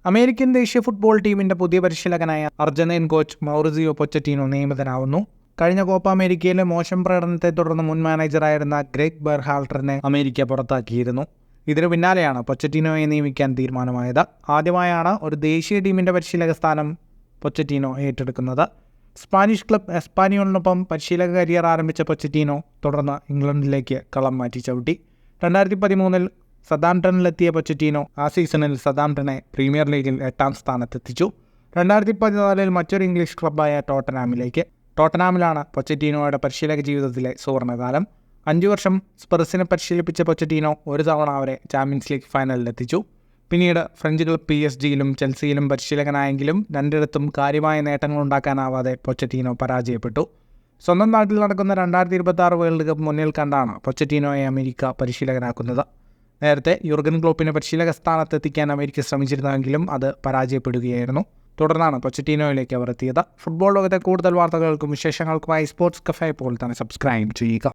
American ദേശീയ football ടീമിന്റെ പുതിയ പരിശീലകനായ അർജന്റീൻ കോച്ച് മൗറിസിയോ പൊച്ചറ്റീനോ നിയമിതനാവുന്നു. കഴിഞ്ഞ കോപ്പ അമേരിക്കയിലെ മോശം പ്രകടനത്തെ തുടർന്ന് മുൻ മാനേജറായിരുന്ന ഗ്രെഗ് ബെർഹാൾട്ടറിനെ അമേരിക്ക പുറത്താക്കിയിരുന്നു. ഇതിനു പിന്നാലെയാണ് പൊച്ചറ്റീനോയെ നിയമിക്കാൻ തീരുമാനമായത്. ആദ്യമായാണ് ഒരു ദേശീയ ടീമിന്റെ പരിശീലക സ്ഥാനം പൊച്ചറ്റീനോ ഏറ്റെടുക്കുന്നത്. സ്പാനിഷ് ക്ലബ് എസ്പാനിയോളിനൊപ്പം പരിശീലക കരിയർ ആരംഭിച്ച പൊച്ചറ്റീനോ തുടർന്ന് ഇംഗ്ലണ്ടിലേക്ക് കളം മാറ്റി ചവിട്ടി. 2013 സതാംപ്ടണിലെത്തിയ പൊച്ചറ്റീനോ ആ സീസണിൽ സതാംപ്ടനെ പ്രീമിയർ ലീഗിൽ 8ാം സ്ഥാനത്തെത്തിച്ചു. 2014 മറ്റൊരു ഇംഗ്ലീഷ് ക്ലബ്ബായ ടോട്ടനാമിലാണ് പൊച്ചറ്റീനോയുടെ പരിശീലക ജീവിതത്തിലെ സുവർണകാലം. 5 വർഷം സ്പെർസിനെ പരിശീലിപ്പിച്ച പൊച്ചറ്റീനോ ഒരു തവണ അവരെ ചാമ്പ്യൻസ് ലീഗ് ഫൈനലിലെത്തിച്ചു. പിന്നീട് ഫ്രഞ്ച് ക്ലബ് PSG-യിലും ചെൽസിയിലും പരിശീലകനായെങ്കിലും രണ്ടിടത്തും കാര്യമായ നേട്ടങ്ങൾ ഉണ്ടാക്കാനാവാതെ പൊച്ചറ്റീനോ പരാജയപ്പെട്ടു. സ്വന്തം നാട്ടിൽ നടക്കുന്ന 2026 വേൾഡ് കപ്പ് മുന്നിൽ കണ്ടാണ് പൊച്ചറ്റീനോയെ അമേരിക്ക പരിശീലകനാക്കുന്നത്. നേരത്തെ യൂർഗൻ ക്ലോപ്പിനെ പരിശീലക സ്ഥാനത്തെത്തിക്കാൻ അമേരിക്ക ശ്രമിച്ചിരുന്നെങ്കിലും അത് പരാജയപ്പെടുകയായിരുന്നു. തുടർന്നാണ് പൊച്ചറ്റീനോയിലേക്ക് അവർ എത്തിയത്. ഫുട്ബോൾ ലോകത്തെ കൂടുതൽ വാർത്തകൾക്കും വിശേഷങ്ങൾക്കുമായി സ്പോർട്സ് കഫേ ഇപ്പോൾ തന്നെ സബ്സ്ക്രൈബ് ചെയ്യുക.